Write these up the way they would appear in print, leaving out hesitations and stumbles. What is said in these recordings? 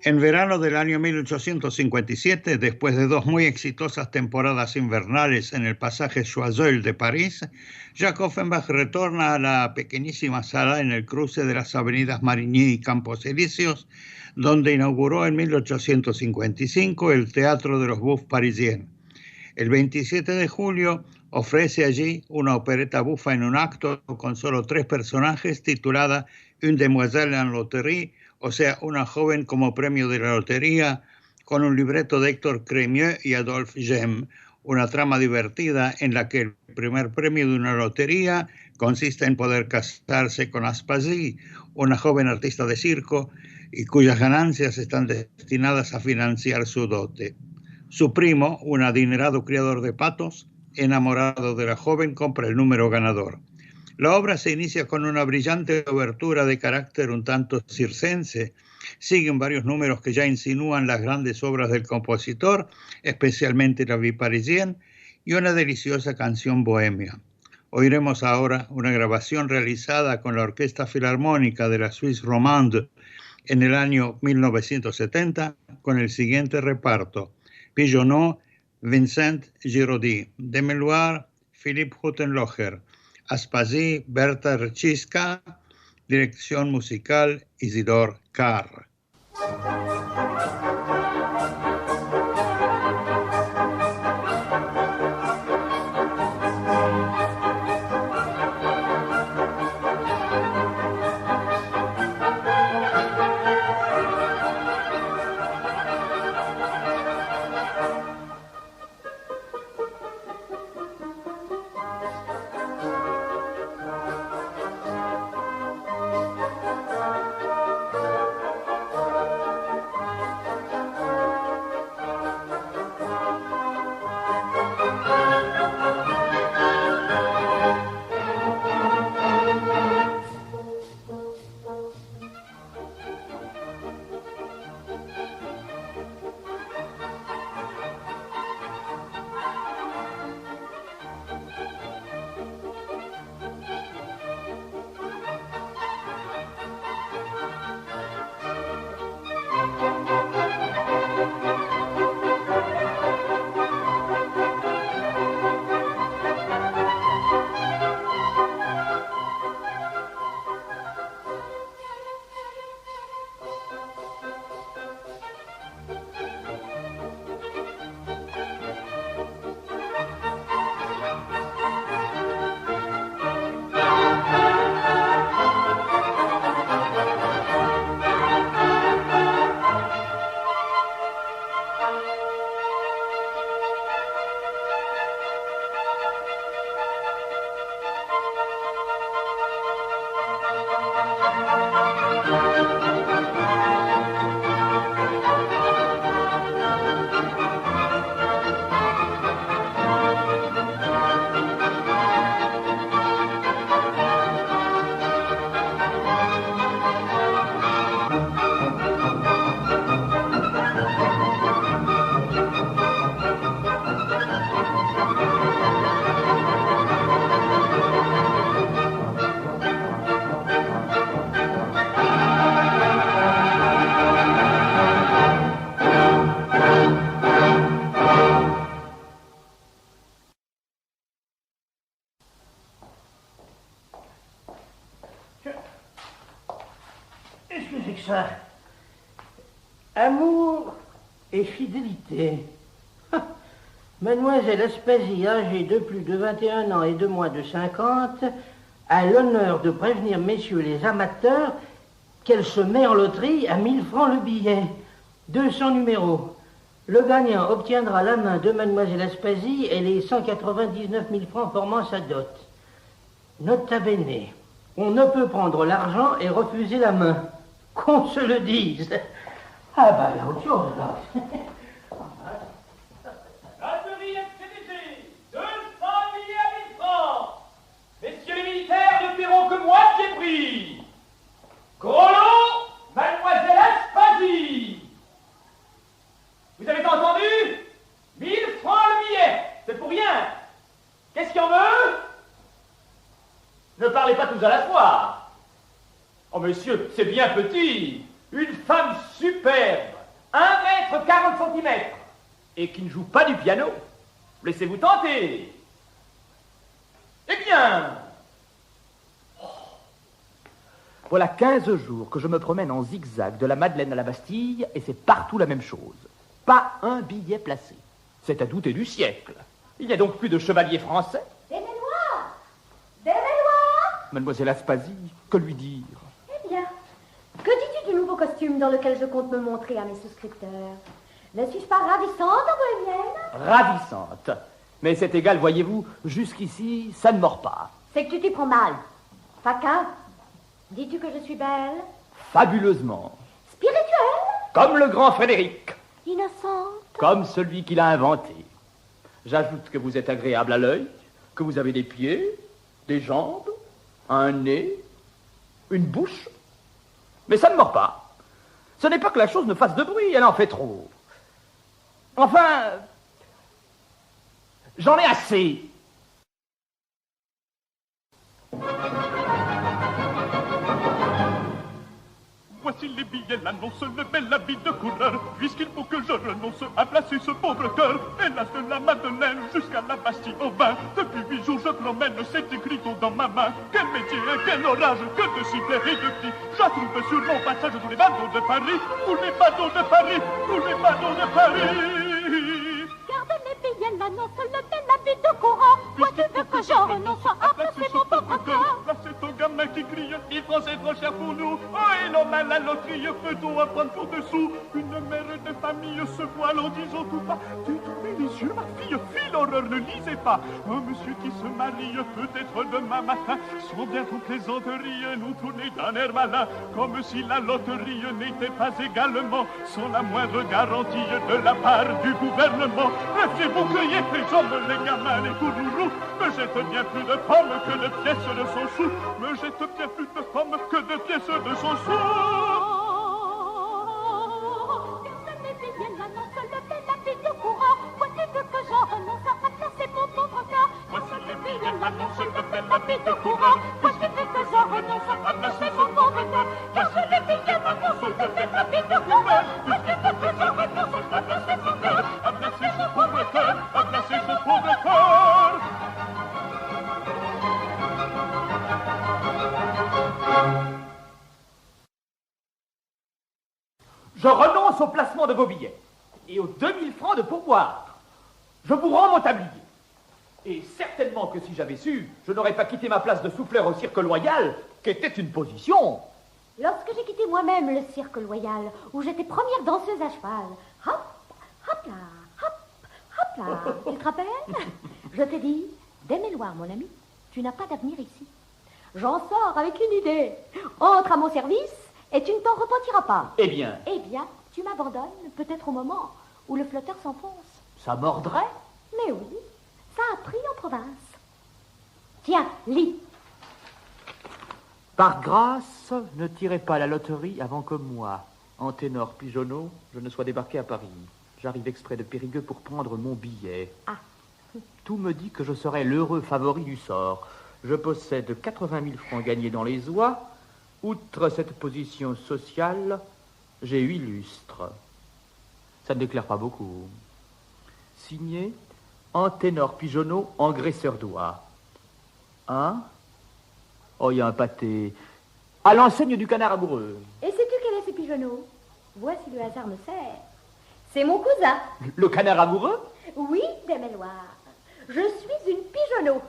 En verano del año 1857, después de dos muy exitosas temporadas invernales en el pasaje Choiseul de París, Jacques Offenbach retorna a la pequeñísima sala en el cruce de las avenidas Marigny y Campos Elíseos, donde inauguró en 1855 el Teatro de los Bouffes Parisiens. El 27 de julio ofrece allí una opereta bufa en un acto con solo 3 personajes, titulada Une demoiselle en loterie, o sea, una joven como premio de la lotería, con un libreto de Héctor Crémieux y Adolphe Gem, una trama divertida en la que el primer premio de una lotería consiste en poder casarse con Aspasie, una joven artista de circo, y cuyas ganancias están destinadas a financiar su dote. Su primo, un adinerado criador de patos, enamorado de la joven, compra el número ganador. La obra se inicia con una brillante obertura de carácter un tanto circense. Siguen varios números que ya insinúan las grandes obras del compositor, especialmente la Vie Parisienne, y una deliciosa canción bohemia. Oiremos ahora una grabación realizada con la Orquesta Filarmónica de la Suisse Romande en el año 1970 con el siguiente reparto: Pigeonnot, Vincent Giraudy, Demeloir, Philippe Huttenlocher, Aspasie, Berta Reciska, dirección musical Isidore Carr. Ça. Amour et fidélité. Mademoiselle Aspasie, âgée de plus de 21 ans et de moins de 50, a l'honneur de prévenir messieurs les amateurs qu'elle se met en loterie à 1000 francs le billet. 200 numéros. Le gagnant obtiendra la main de Mademoiselle Aspasie et les 199 000 francs formant sa dot. Nota bene, on ne peut prendre l'argent et refuser la main. Qu'on se le dise. Ah bah, il y a autre chose, là. Loterie expédiée, 200 billets à 1000 francs. Messieurs les militaires ne paieront que moitié prix. Corollo, Mademoiselle Aspasie. Vous avez entendu? 1000 francs à la fois. Oh, monsieur, c'est bien petit. Une femme superbe, 1 m 40 cm, et qui ne joue pas du piano. Laissez-vous tenter. Eh bien, voilà 15 jours que je me promène en zigzag de la Madeleine à la Bastille, et c'est partout la même chose. Pas un billet placé. C'est à douter du siècle. Il n'y a donc plus de chevaliers français. Des mémoires! Des mémoires! Mademoiselle Aspasie, que lui dire? Eh bien, que dis-tu du nouveau costume dans lequel je compte me montrer à mes souscripteurs? Ne suis-je pas ravissante en bohémienne? Ravissante. Mais c'est égal, voyez-vous, jusqu'ici, ça ne mord pas. C'est que tu t'y prends mal. Faquin, dis-tu que je suis belle? Fabuleusement. Spirituelle? Comme le grand Frédéric. Innocente? Comme celui qui l'a inventé. J'ajoute que vous êtes agréable à l'œil, que vous avez des pieds, des jambes, un nez, une bouche. Mais ça ne mord pas. Ce n'est pas que la chose ne fasse de bruit, elle en fait trop. Enfin, j'en ai assez. Voici les billets, l'annonce, le bel habit de couleur, puisqu'il faut que je renonce à placer ce pauvre cœur. Hélas de la Madeleine jusqu'à la Bastille au bain. Depuis 8 jours je promène cet écriteau dans ma main. Quel métier, quel orage, que de sifflets et de cris. J'attrouve sur mon passage tous les bateaux de Paris, tous les bateaux de Paris, tous les bateaux de Paris. Garde les billets, l'annonce, le bel habit de courant. Moi tu veux que je renonce à placer mon pauvre cœur. Là c'est un gamin qui crie, 10 francs c'est trop cher pour nous. Oh et l'homme à la loterie, peut-on apprendre pour dessous? Une mère de famille se voile en disant tout bas. Tu tombes les yeux, ma fille, fille l'horreur, ne lisez pas. Un monsieur qui se marie peut-être demain matin. Sans bien toute plaisanterie, nous tourner d'un air malin. Comme si la loterie n'était pas également sans la moindre garantie de la part du gouvernement. Restez vous cueillez les hommes, les gamins, les courroux. Me jette bien plus de pommes que de pièces de 100 sous. Me jette bien plus de pommes que de pièces de 100 sous. Garde les billets, l'annonce, le bel habit de courant. Moi tu veux que je renonce à placer mon pauvre cœur. Voici les billets, L'annonce, le bel habit de courant. Moi tu veux que je renonce à placer mon pauvre cœur. Garde les billets, l'annonce, le bel habit de courant. Moi tu veux que je renonce à placer mon cœur. à placer ce pauvre cœur, à placer ce pauvre cœur. Je renonce au placement de vos billets et aux 2000 francs de pourboire. Je vous rends mon tablier. Et certainement que si j'avais su, je n'aurais pas quitté ma place de souffleur au Cirque Loyal, qui était une position. Lorsque j'ai quitté moi-même le cirque loyal, où j'étais première danseuse à cheval, hop, hop là, hop, hop là, tu te rappelles? Je t'ai dit, Desméloirs, mon ami, tu n'as pas d'avenir ici. J'en sors avec une idée. Entre à mon service et tu ne t'en repentiras pas. Eh bien, Tu m'abandonnes peut-être au moment où le flotteur s'enfonce. ça mordrait. Mais oui, ça a pris en province. Tiens, lis. Par grâce, ne tirez pas la loterie avant que moi, Anténor Pigeonneau, je ne sois débarqué à Paris. J'arrive exprès de Périgueux pour prendre mon billet. Ah. Tout me dit que je serai l'heureux favori du sort. Je possède 80 000 francs gagnés dans les oies. Outre cette position sociale, j'ai 8 lustres. Ça ne déclare pas beaucoup. Signé Anténor Pigeonneau, engraisseur d'oies. Hein? Oh, il y a un pâté. À l'enseigne du canard amoureux. Et sais-tu quel est ce pigeonneau? Vois si le hasard me sert. C'est mon cousin. Le canard amoureux? Oui, Desméloirs. Je suis une pigeonneau.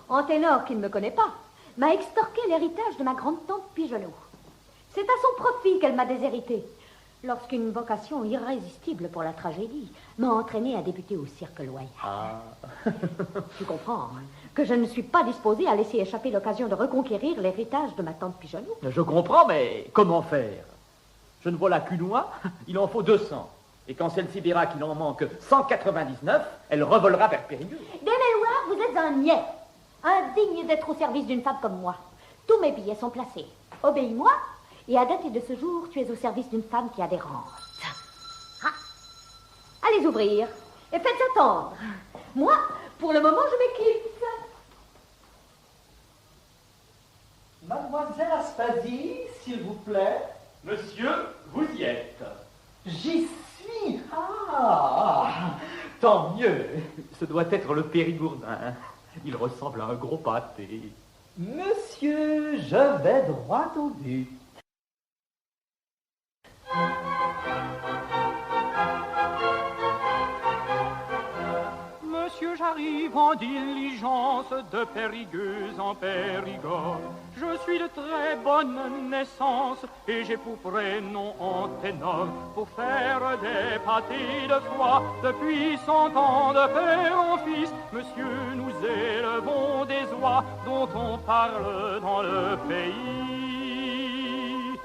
Anténor, qui ne me connaît pas, m'a extorqué l'héritage de ma grande-tante Pigeonneau. C'est à son profit qu'elle m'a déshéritée, lorsqu'une vocation irrésistible pour la tragédie m'a entraînée à débuter au Cirque Loyal. Ah. Tu comprends que je ne suis pas disposée à laisser échapper l'occasion de reconquérir l'héritage de ma tante Pigeonneau. Je comprends, mais comment faire? Je ne vois là qu'une oie, il en faut 200. Et quand celle-ci verra qu'il en manque 199, elle revolera vers Périgueux. Desméloirs, vous êtes un niais, indigne d'être au service d'une femme comme moi. Tous mes billets sont placés. Obéis-moi, et à dater de ce jour, tu es au service d'une femme qui a des rentes. Ah. Allez ouvrir, et faites attendre. Moi, pour le moment, je m'éclipse. Mademoiselle Aspasie, s'il vous plaît. Monsieur, vous y êtes. J'y suis. Ah, tant mieux. Ce doit être le Périgourdin. Il ressemble à un gros pâté. Monsieur, je vais droit au but. Monsieur, j'arrive en diligence de Périgueuse en Périgord. Je suis de très bonne naissance et j'ai pour prénom Anténor. Pour faire des pâtés de foie depuis 100 ans de père en fils, monsieur, nous élevons des oies dont on parle dans le pays.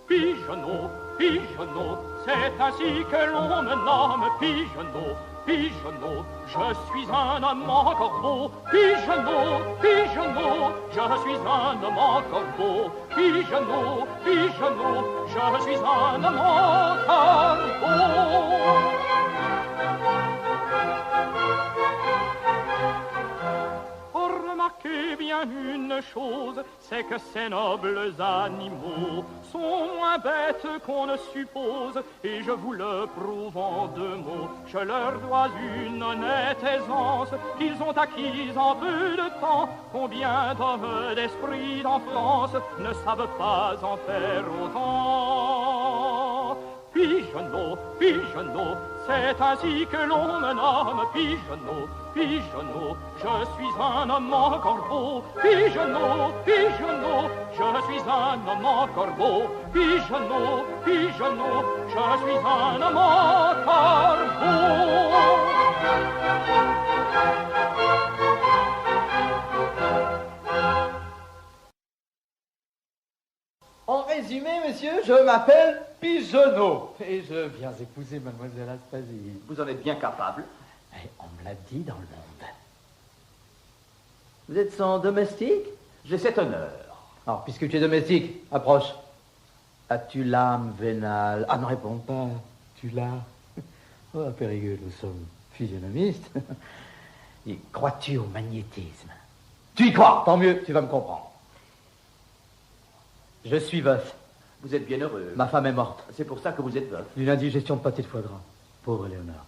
Pigeonneau, pigeonneau, c'est ainsi que l'on me nomme pigeonneau. Pigeonneau, je suis un homme en corbeau. Pigeonneau, pigeonneau, je suis un homme en corbeau. Pigeonneau, pigeonneau, je suis un homme en corbeau. Remarquez bien une chose, c'est que ces nobles animaux sont moins bêtes qu'on ne suppose, et je vous le prouve en 2 mots. Je leur dois une honnête aisance qu'ils ont acquise en peu de temps. Combien d'hommes d'esprit en France ne savent pas en faire autant? Pigeonneau, pigeonneau, c'est ainsi que l'on me nomme pigeonneau. Pigeonneau, je suis un homme en corbeau. Pigeonneau, pigeonneau, je suis un homme en corbeau. Pigeonneau, pigeonneau, je suis un homme en corbeau. En résumé, monsieur, je m'appelle Pigeonneau et je viens épouser mademoiselle Aspasie. Vous en êtes bien capable. Et on me l'a dit dans le monde. Vous êtes son domestique? J'ai cet honneur. Alors, puisque tu es domestique, approche. As-tu l'âme vénale? Ah, ne réponds pas. Tu l'as. Oh, Périgueux, nous sommes physionomistes. Et crois-tu au magnétisme? Tu y crois? Tant mieux, tu vas me comprendre. Je suis veuf. Vous êtes bien heureux. Ma femme est morte. C'est pour ça que vous êtes veuf. D'une indigestion de pâté de foie gras. Pauvre Léonard.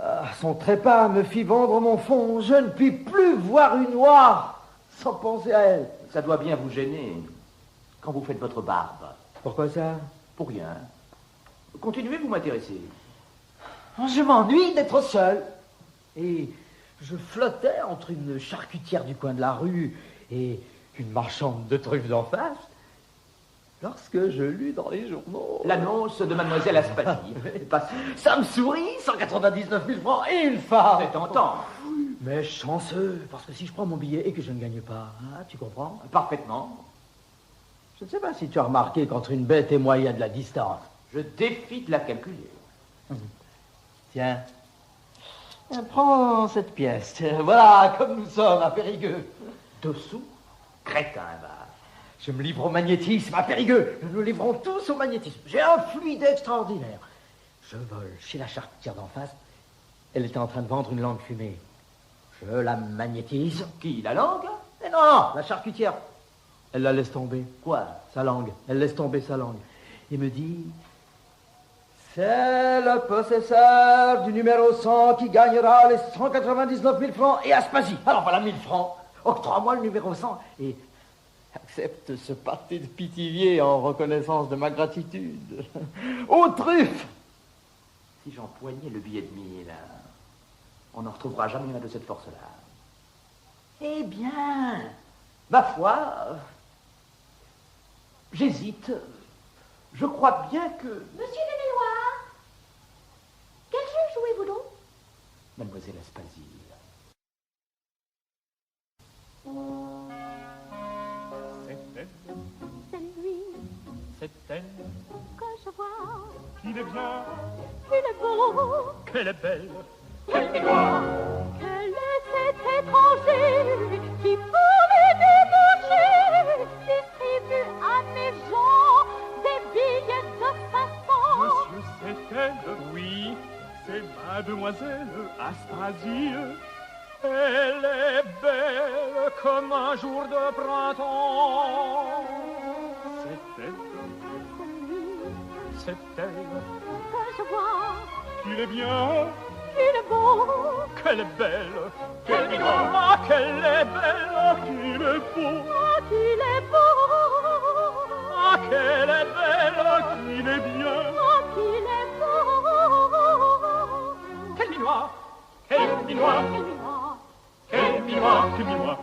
Ah, son trépas me fit vendre mon fond. Je ne puis plus voir une oie sans penser à elle. Ça doit bien vous gêner quand vous faites votre barbe. Pourquoi ça? Pour rien. Continuez, vous m'intéressez. Je m'ennuie d'être seul. Et je flottais entre une charcutière du coin de la rue et une marchande de truffes d'en face, lorsque je lus dans les journaux l'annonce de mademoiselle Aspasie. Ça me sourit, 199 000 francs et une femme. C'est tentant. Mais chanceux, parce que si je prends mon billet et que je ne gagne pas, hein, tu comprends? Parfaitement. Je ne sais pas si tu as remarqué qu'entre une bête et moi, il y a de la distance. Je défie de la calculer. Tiens, prends cette pièce. Voilà, comme nous sommes à Périgueux. Dessous, crétin, va. Je me livre au magnétisme à Périgueux. Nous nous livrons tous au magnétisme. J'ai un fluide extraordinaire. Je vole chez la charcutière d'en face. Elle était en train de vendre une langue fumée. Je la magnétise. Qui, la langue? Mais non, la charcutière. Elle la laisse tomber. Quoi? Sa langue. Elle laisse tomber sa langue. Et me dit... C'est le possesseur du numéro 100 qui gagnera les 199 000 francs et Aspasie. Alors voilà 1000 francs. Octroie-moi le numéro 100 et accepte ce pâté de Pithiviers en reconnaissance de ma gratitude. Aux truffes! Si j'empoignais le billet de 1000, on n'en retrouvera jamais un de cette force-là. Eh bien, ma foi, j'hésite. Je crois bien que... Monsieur Deméloir, quel jeu jouez-vous donc? Mademoiselle Aspasie. C'est lui C'est elle que je vois. qui devient, Il est beau. qu'elle est belle. Quel est cet étranger qui pourrait débaucher, distribue à mes gens des billets de 500. Monsieur, c'est elle, oui, c'est mademoiselle Aspasie. Elle est belle comme un jour de printemps. C'est elle, c'est elle que je vois, qu'il est bien, qu'il est beau, qu'elle est belle, qu'elle est ah, qu'elle est belle, qu'il est beau, ah, qu'il est beau, ah, qu'elle est belle, qu'il est bien, ah, qu'il est beau. quel minois, quel minois, Quel minois, quel minois, quel minois.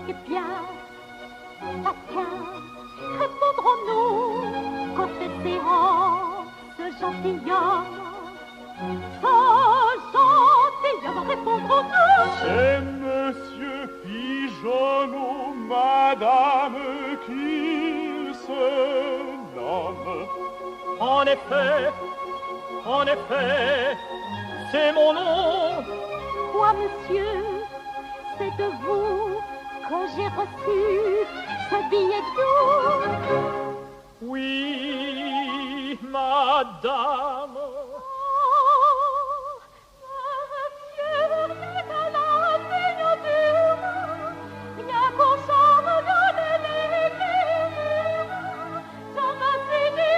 eh bien, chacun répondrons-nous qu'au séance gentilhomme, répondrons-nous. C'est Monsieur Pigeonneau, Madame qu'il se nomme. En effet, c'est mon nom. Quoi, monsieur, c'est de vous que j'ai reçu ce billet doux. Oui, Madame. Oh, monsieur, c'est à la signature, rien qu'au charme de l'écriture. Je me suis dit,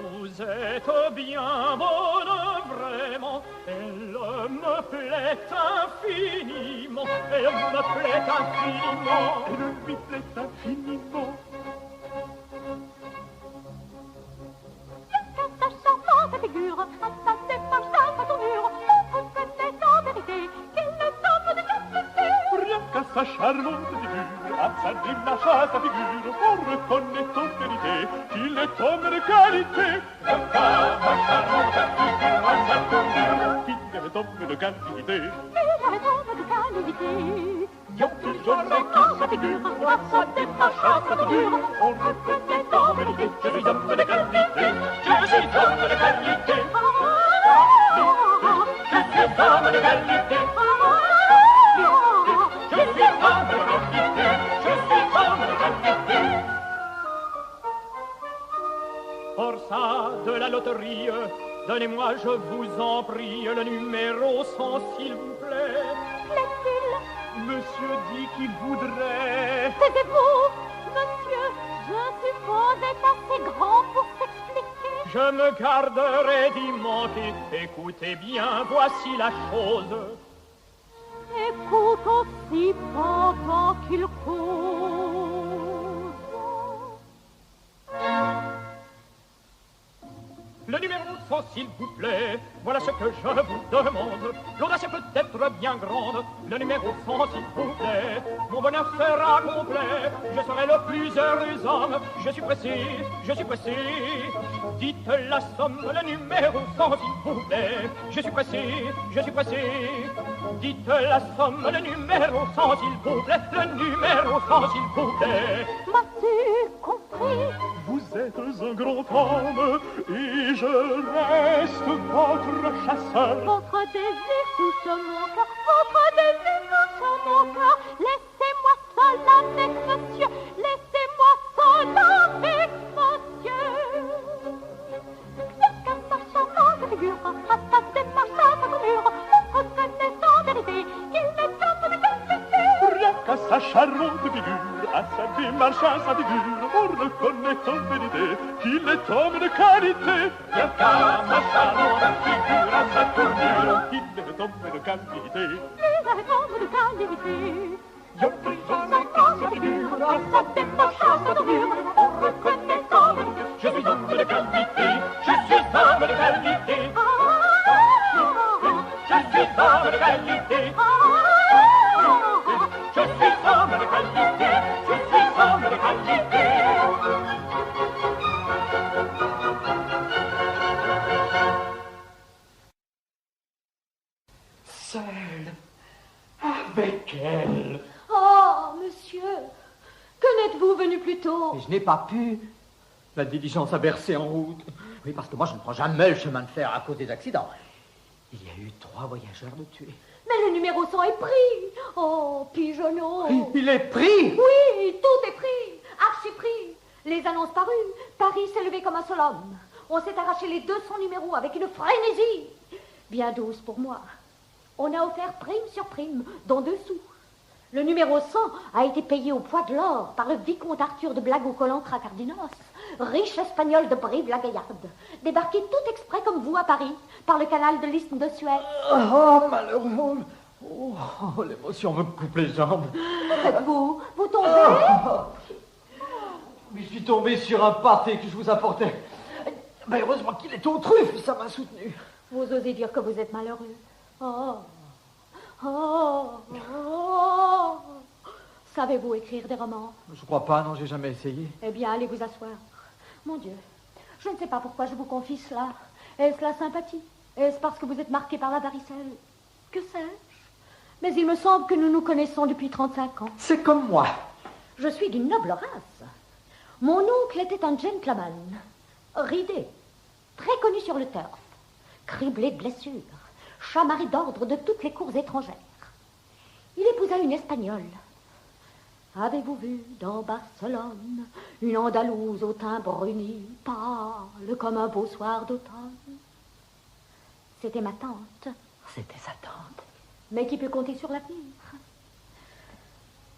Vous êtes bien bonne, vraiment. Elle me plaît infiniment. Elle me plaît infiniment. Elle lui plaît infiniment. sa charmante figure, à sa démarche, à sa tournure, on reconnaît en vérité qu'il est homme de qualité. Rien qu'à sa charmante figure, à sa démarche, à sa figure, on reconnaît en vérité qu'il est homme de qualité. Rien qu'à sa charmante figure, à sa tournure, qu'il est homme de qualité. Il est homme de qualité. Yon toujours qu'à sa figure, à sa démarche, à sa tournure, on reconnaît en vérité, je suis homme de qualité. Je suis homme de qualité. Je suis homme de qualité. Je suis homme de qualité. Je suis homme de qualité. Forçat de la loterie, donnez-moi, je vous en prie, le numéro 100, s'il vous plaît. Plaît-il? Monsieur dit qu'il voudrait. Taisez-vous, monsieur, je suppose est assez grand pour s'expliquer. Je me garderai d'y manquer. Écoutez bien, voici la chose. Écoute aussi pendant qu'il cause. Le numéro 100, s'il vous plaît, voilà ce que je vous demande. L'audace est peut-être bien grande, le numéro 100, s'il vous plaît. Mon bonheur sera complet, je serai le plus heureux homme. Je suis pressé, je suis pressé. Dites la somme, le numéro 100, s'il vous plaît. Je suis pressé, je suis pressé. Dites la somme, le numéro 100, s'il vous plaît. Le numéro 100, s'il vous plaît. M'as-tu compris? Vous êtes un grand homme et je reste votre chasseur. Votre désir touche mon cœur, votre désir touche mon cœur. Laissez-moi seul avec monsieur, laissez-moi seul avec monsieur. Rien qu'à sa charmante figure, à sa démarche, à sa tournure, on reconnaît en vérité qu'il est homme de qualité. Rien qu'à sa charmante figure, à sa démarche, à sa figure, on reconnaît en vérité qu'il est homme de qualité. Rien qu'à sa charmante figure, à sa tournure, qu'il est homme de qualité. Il est homme de qualité. Je prie qu'à sa figure, à sa démarche, à sa tournure, on reconnaît en vérité. Je suis homme de qualité, je suis homme de qualité. Je suis homme de qualité. Je suis homme de qualité, je suis homme de qualité. êtes-vous venu plus tôt? Et je n'ai pas pu. La diligence a versé en route. Oui, parce que moi, je ne prends jamais le chemin de fer à cause des accidents. Il y a eu 3 voyageurs de tués. Mais le numéro 100 est pris. Oh, pigeonneau. Il est pris? Oui, tout est pris. Archi pris. Les annonces parues. Paris s'est levé comme un seul homme. On s'est arraché les 200 numéros avec une frénésie. Bien douce pour moi. On a offert prime sur prime, dont 2 sous. Le numéro 100 a été payé au poids de l'or par le vicomte Arthur de Blago-Colantra-Cardinos, riche espagnol de Brive-la-Gaillarde, débarqué tout exprès comme vous à Paris, par le canal de l'Isthme de Suez. Oh, malheureux. Oh, l'émotion me coupe les jambes. Que faites-vous? Vous tombez? Mais je suis tombé sur un pâté que je vous apportais. Ben, heureusement qu'il est aux truffes, ça m'a soutenu. Vous osez dire que vous êtes malheureux. Oh, oh, oh. Savez-vous écrire des romans? Je crois pas, non, j'ai jamais essayé. Eh bien, allez vous asseoir. Mon Dieu, je ne sais pas pourquoi je vous confie cela. Est-ce la sympathie? Est-ce parce que vous êtes marqué par la varicelle? Que sais-je? Mais il me semble que nous nous connaissons depuis 35 ans. C'est comme moi. Je suis d'une noble race. Mon oncle était un gentleman, ridé, très connu sur le turf, criblé de blessures, chamarré d'ordre de toutes les cours étrangères. Il épousa une Espagnole. Avez-vous vu dans Barcelone une Andalouse au teint bruni, pâle comme un beau soir d'automne? C'était ma tante. C'était sa tante. Mais qui peut compter sur l'avenir?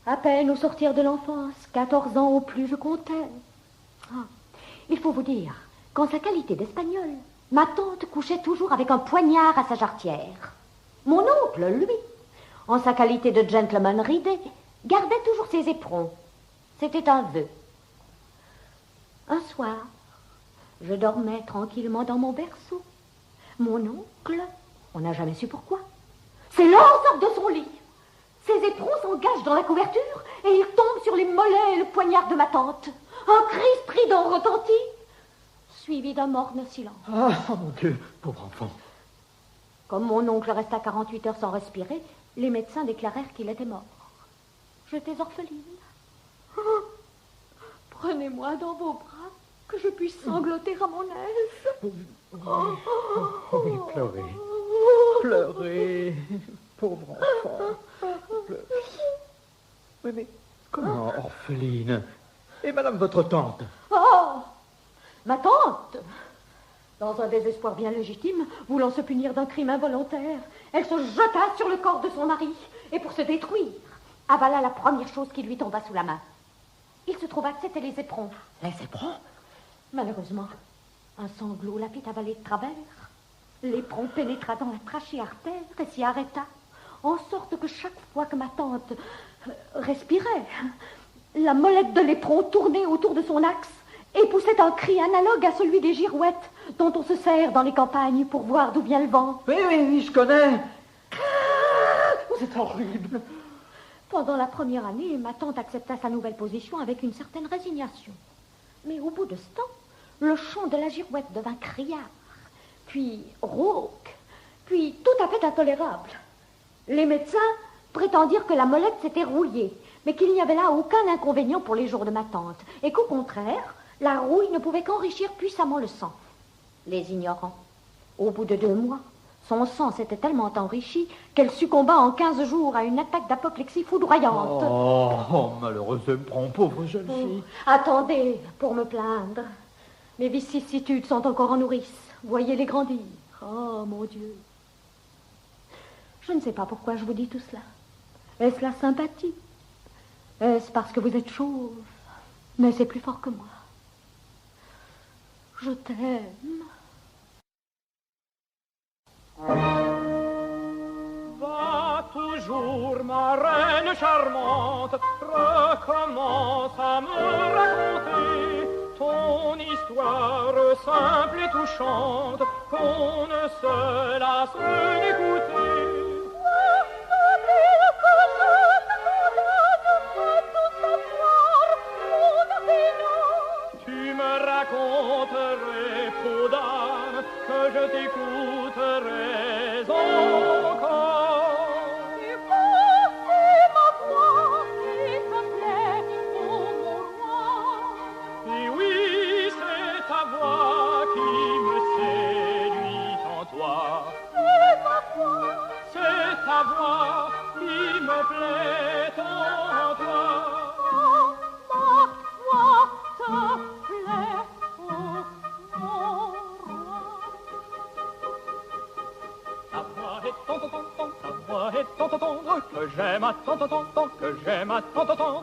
À peine au sortir de l'enfance, 14 ans au plus, je comptais. Ah, il faut vous dire qu'en sa qualité d'Espagnole, ma tante couchait toujours avec un poignard à sa jarretière. Mon oncle, lui, en sa qualité de gentleman ridé, gardait toujours ses éperons. C'était un vœu. Un soir, je dormais tranquillement dans mon berceau. Mon oncle, on n'a jamais su pourquoi, s'élance hors de son lit. Ses éperons s'engagent dans la couverture et il tombe sur les mollets et le poignard de ma tante. Un cri strident retentit, suivi d'un morne silence. Ah, oh mon Dieu, pauvre enfant. Comme mon oncle resta 48 heures sans respirer, les médecins déclarèrent qu'il était mort. J'étais orpheline. Oh, prenez-moi dans vos bras, que je puisse sangloter à mon aise. Oui, pleurez. Pleurez, pauvre enfant. Pleurez. Oui, mais comment, orpheline? Et madame votre tante? Oh, ma tante! Dans un désespoir bien légitime, voulant se punir d'un crime involontaire, elle se jeta sur le corps de son mari et pour se détruire, avala la première chose qui lui tomba sous la main. Il se trouva que c'était les éperons. Les éperons? Malheureusement, un sanglot la fit avaler de travers. L'éperon pénétra dans la trachée artère et s'y arrêta, en sorte que chaque fois que ma tante respirait, la molette de l'éperon tournait autour de son axe et poussait un cri analogue à celui des girouettes dont on se sert dans les campagnes pour voir d'où vient le vent. Oui, je connais. C'est horrible. Pendant la première année, ma tante accepta sa nouvelle position avec une certaine résignation. Mais au bout de ce temps, le chant de la girouette devint criard, puis rauque, puis tout à fait intolérable. Les médecins prétendirent que la molette s'était rouillée, mais qu'il n'y avait là aucun inconvénient pour les jours de ma tante, et qu'au contraire, la rouille ne pouvait qu'enrichir puissamment le sang. Les ignorants. Au bout de 2 mois, son sang s'était tellement enrichi qu'elle succomba en 15 jours à une attaque d'apoplexie foudroyante. Oh, malheureuse éperon, pauvre jeune fille. Attendez pour me plaindre. Mes vicissitudes sont encore en nourrice. Voyez-les grandir. Oh, mon Dieu. Je ne sais pas pourquoi je vous dis tout cela. Est-ce la sympathie? Est-ce parce que vous êtes chauve? Mais c'est plus fort que moi. Je t'aime. Va toujours, ma reine charmante, recommence à me raconter ton histoire simple et touchante, qu'on ne se lasse d'écouter. Tu me raconterais, peau d'âme, que je t'écouterais encore. Tu vois, c'est ma voix, s'il te plaît, oh mon que j'aime à tant, tant, tant, tant, que j'aime à tant, tant, tant.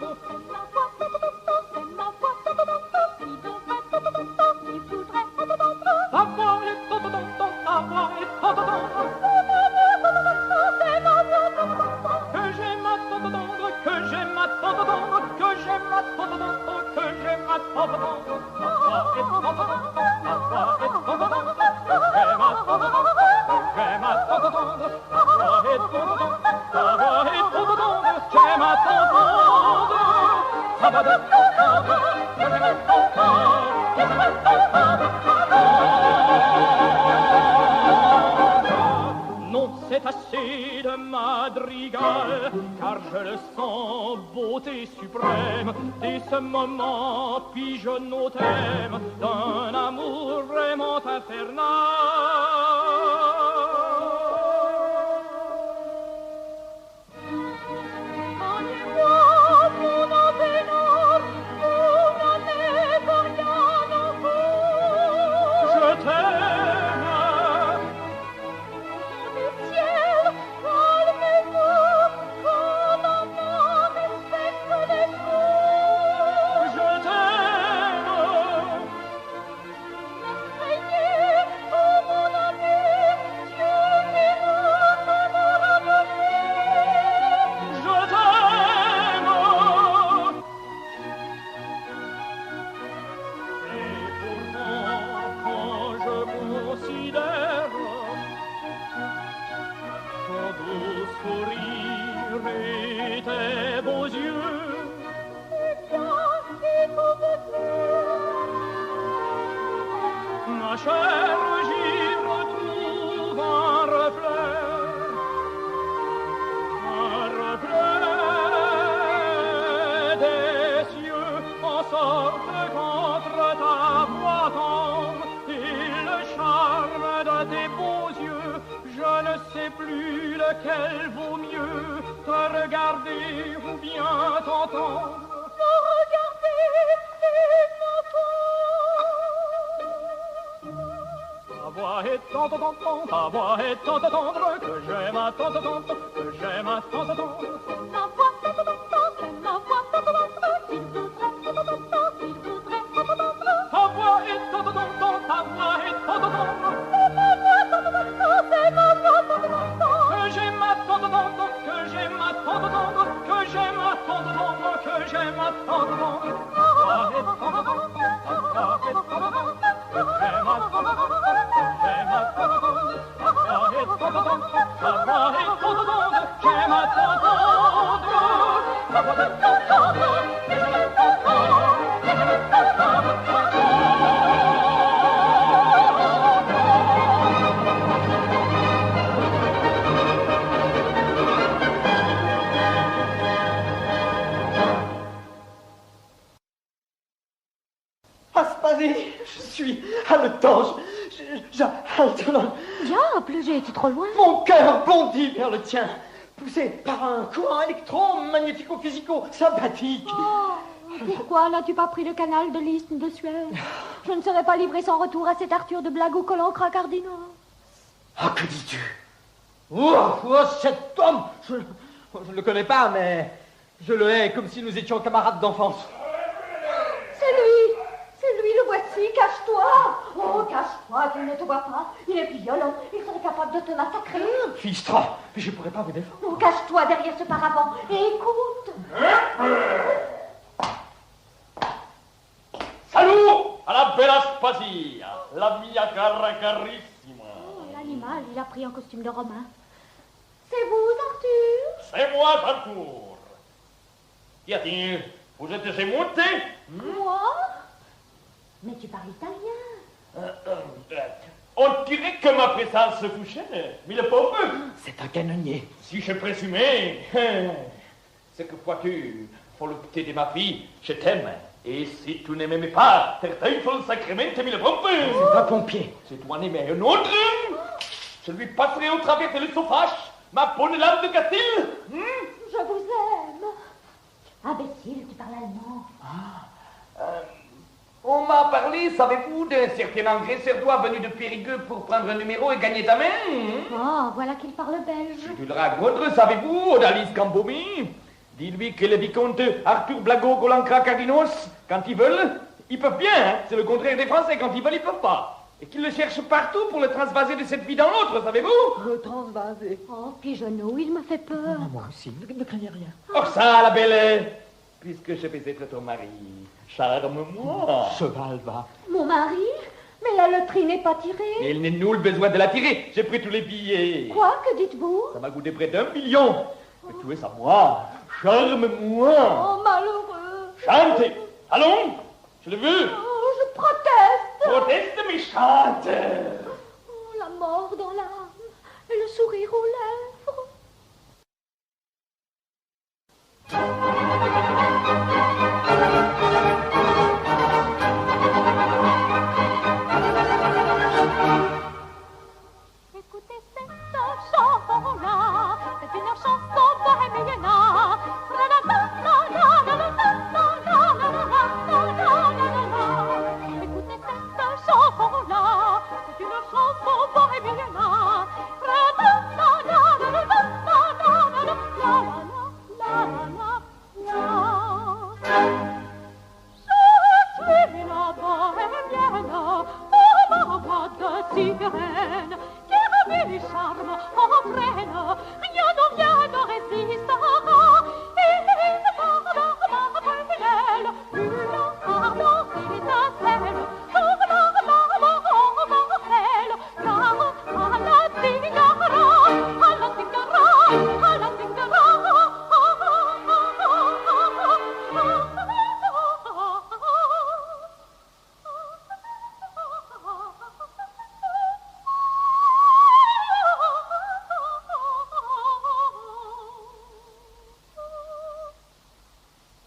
Ta voix est tant, tant, tant, ta voix est tant, tant, tant. Que j'aime à tant, tant, tant, que j'aime à tant, tant, tant, que j'aime à tant, tant, tant, que j'aime à tant, tant, tant. Ta voix est tant, tant, tant, ta voix est tant, tant, tant, que j'aime à tant, tant, tant, que j'aime à tant, tant, tant. Ta voix est tant, tant, tant, ta voix est tant, tant, tant, que j'aime à tant, tant, tant. Ta voix est tant, tant, que j'aime à tant, tant, que j'aime à tant, tant. Non, c'est assez de madrigal, car je le sens beauté suprême. Dès ce moment, puis-je nos thèmes d'un amour vraiment infernal. Ma chère, j'y retrouve un reflet des cieux, en sorte qu'entre ta voix tendre et le charme de tes beaux yeux, je ne sais plus lequel vaut mieux, te regarder ou bien t'entendre. Ta voix est tant, tant, tant, ta voix est tant, tant, tendre, que j'aime à tant, tant, tant, que j'aime à tant, tant, tant. Ma voix, tant, tant, tant, ma voix, tant, tant, tant, qu'il voudrait, tant, tant, tant, qu'il voudrait, tant, tant, tant. Ta voix est tant, tant, tant, ta voix est tant, tant, tant. Ma voix, tant, tant, tant, c'est ma voix, tant, tant, tant. Que j'aime à tant, tant, tant, que j'aime à tant, tant, tant, que j'aime à tant, tant, tant, que j'aime à tant, tant, tant. Ta voix est tant, tant, tant, ta voix est tant, tant, tant, que j'aime à tant, tant, tant. J'aime à tant, tant, ta voix est tant, tant, ta voix est tant, tant, j'aime à tant, tant, ta voix est tant, tant, j'aime à tant, tant, j'aime à tant, tant. Aspasie, je suis haletant, j'halte. Diable, j'ai été trop loin. Mon cœur bondit vers le tien, poussé par un courant électro-magnético-physico-sympathique. Oh, pourquoi n'as-tu pas pris le canal de l'isthme de Suez? Je ne serais pas livré sans retour à cet Arthur de blague au collant cracardino. Ah, que dis-tu? Oh, cet homme, je ne le connais pas, mais je le hais comme si nous étions camarades d'enfance. C'est lui, le voici, cache-toi. Oh, cache-toi, qu'il ne te voit pas. Il est violent, il serait capable de te massacrer. Fistra, mais je ne pourrais pas vous défendre. Oh, cache-toi derrière ce paravent et écoute. Salut à la belle Aspasia, la mia cara carissima. Oh, l'animal, il a pris un costume de Romain. C'est vous, Arthur? C'est moi, Arthur. Qu'y a-t-il? Vous êtes émonté? Moi? Mais tu parles italien. On dirait que ma présence vous gêne, mais le pauvre. C'est un canonnier. Si je présumais, c'est que vois-tu, volupté de ma fille, je t'aime. Et si tu ne m'aimais pas, der Teufel sacrement mais le pauvre. C'est un pompier. Si tu en aimais un autre, je lui passerai au travers de l'œsophage ma bonne lame de Castille. Je vous aime. Imbécile, tu parles allemand. On m'a parlé, savez-vous, d'un certain engraisseur doigt venu de Périgueux pour prendre un numéro et gagner ta main. Oh, voilà qu'il parle belge. Tu le racontes, savez-vous, Odalis Cambomi. Dis-lui que le vicomte Arthur Blago Golancra Cardinos, quand ils veulent, ils peuvent bien. Hein. C'est le contraire des Français, quand ils veulent, ils peuvent pas. Et qu'ils le cherchent partout pour le transvaser de cette vie dans l'autre, savez-vous? Le transvaser. Oh, Pigeonneau, il me fait peur. Moi aussi, ne craignez rien. Oh ça, la belle, puisque je vais être ton mari, charme-moi. Cheval va. Mon mari? Mais la loterie n'est pas tirée. Il n'est nul besoin de la tirer. J'ai pris tous les billets. Quoi? Que dites-vous? Ça m'a coûté près d'1 million. Mais tu es à moi. Charme-moi. Oh, malheureux. Chante. Allons. Je le veux. Oh, je proteste. Proteste, mais chante. Oh, la mort dans l'âme et le sourire aux lèvres. Écoutez cette chanson-là, c'est une chanson bohémienne. Écoutez cette chanson-là, c'est une chanson bohémienne. Je suis la bohémienne, oh ma de sirène, qui revient du charme entraîne, rien ne vient de résistera, et par ma brûlelle, une ardente étincelle, pour la mortelle, car à la tingara, à la tingara, à la tingara.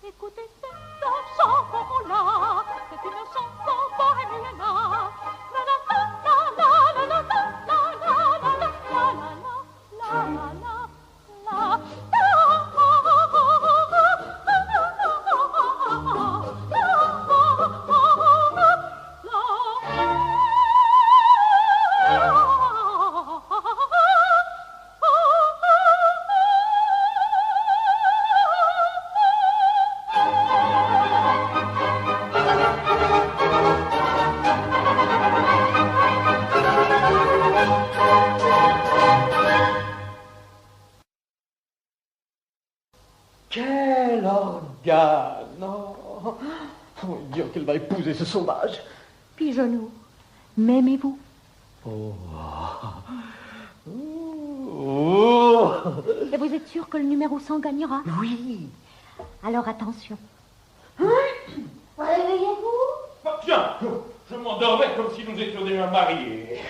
Écoutez cette chanson-là, c'est une chanson bohémienne. La la la la la la la la la la la la la la. Quel organe! Oh, faut dire qu'elle va épouser ce sauvage. Pigeonneau, m'aimez-vous? Oh. Oh. Et vous êtes sûr que le numéro 100 gagnera? Oui. Alors attention. Réveillez-vous. Tiens, je m'endormais comme si nous étions déjà mariés.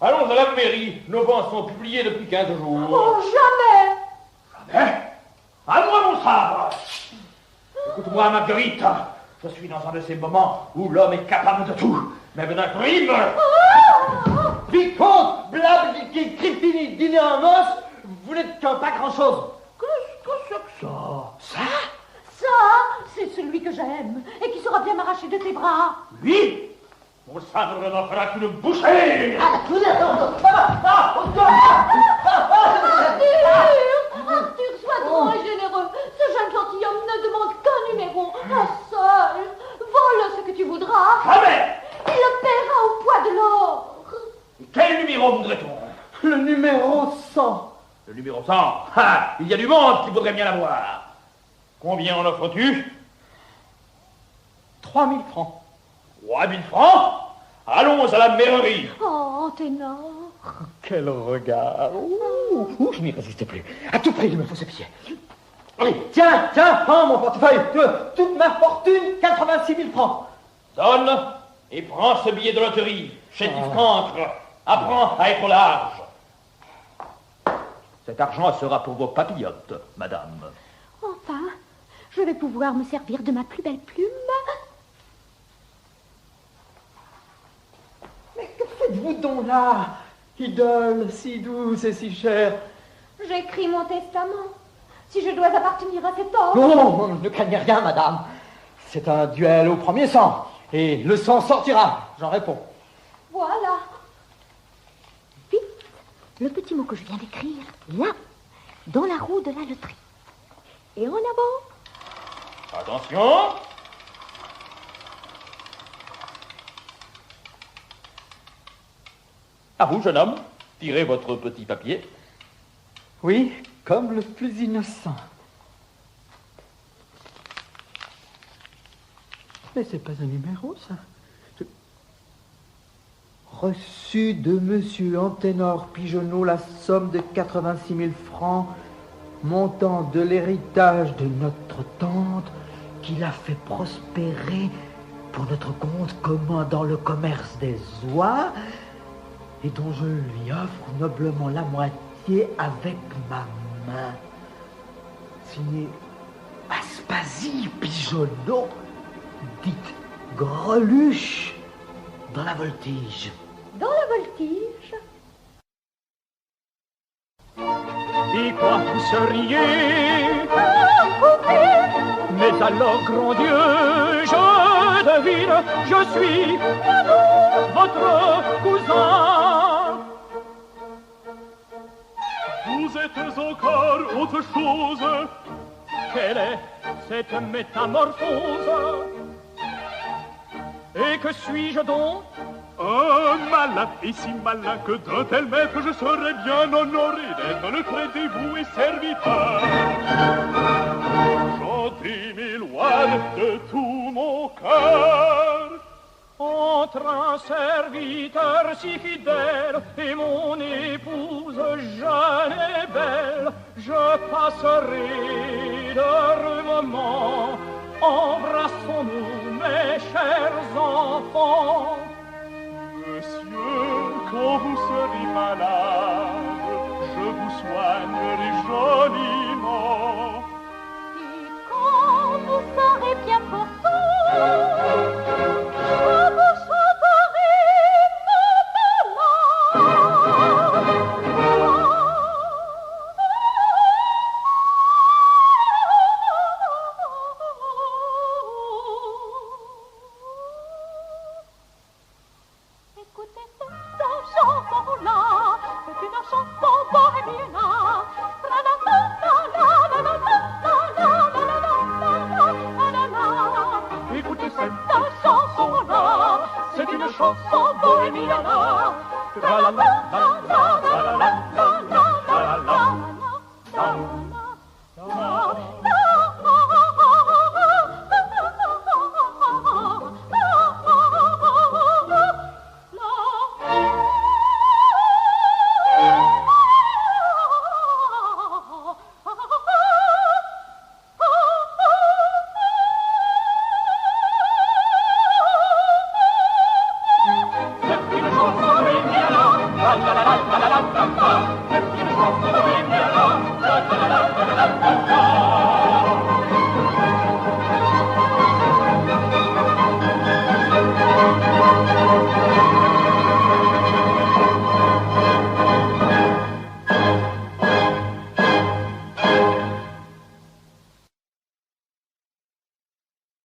Allons à la mairie. Nos vents sont publiés depuis 15 jours. Oh, jamais. Jamais. À moi mon sabre. Écoute-moi, Marguerite. Je suis dans un de ces moments où l'homme est capable de tout, même d'un crime. Vicomte, blab, Cripini, dîner en os, vous n'êtes pas grand-chose. Qu'est-ce que c'est que ça? Ça, c'est celui que j'aime et qui saura bien m'arracher de tes bras. Oui. Mon sabre n'en fera qu'une bouchée. Arthur, sois droit et généreux. Ce jeune gentilhomme ne demande qu'un numéro, un seul. Vole ce que tu voudras. Jamais. Il le paiera au poids de l'or. Quel numéro voudrait-on? Le numéro 100. Le numéro 100. Ah, il y a du monde qui voudrait bien l'avoir. Combien en offres-tu? 3000 francs. 3000 francs? Allons à la mairie. Oh, ténor. Quel regard. Ouh, je n'y résistais plus. À tout prix, il me faut ses pieds. Allez, tiens, prends mon portefeuille. Toute ma fortune, 86 000 francs. Donne et prends ce billet de loterie. Chétif cancre. Apprends à être large. Cet argent sera pour vos papillotes, madame. Enfin, je vais pouvoir me servir de ma plus belle plume. Mais que faites-vous donc là? Idole, si douce et si chère. J'écris mon testament. Si je dois appartenir à cet homme. Non, ne craignez rien, madame. C'est un duel au premier sang. Et le sang sortira, j'en réponds. Voilà. Vite, le petit mot que je viens d'écrire, là, dans la roue de la loterie. Et en avant. Attention. À vous, jeune homme, tirez votre petit papier. Oui, comme le plus innocent. Mais c'est pas un numéro, ça. Reçu de monsieur Anténor Pigeonneau la somme de 86 000 francs, montant de l'héritage de notre tante, qu'il a fait prospérer pour notre compte commun dans le commerce des oies, et dont je lui offre noblement la moitié avec ma main. Signé Aspasie Pigeonneau, dite Greluche, dans la voltige. Dans la voltige. Et quoi vous seriez? Mais alors, grand Dieu, je devine, je suis votre cousin. Vous êtes encore autre chose. Quelle est cette métamorphose? Et que suis-je donc? Un malin, et si malin que d'un tel maître je serais bien honoré d'être le très dévoué serviteur. Gentil m'éloigne de tout mon cœur. Entre un serviteur si fidèle et mon épouse jeune et belle, je passerai d'heureux moments. Embrassons-nous, mes chers enfants. Monsieur, quand vous serez malade, je vous soignerai joliment. Et quand vous serez bien portant, je vous chanterai Écoutez cette chanson-là, c'est une chanson bohémienne. Écoutez cette chanson-là, c'est une chanson bohémienne. Tra la la la la la la la.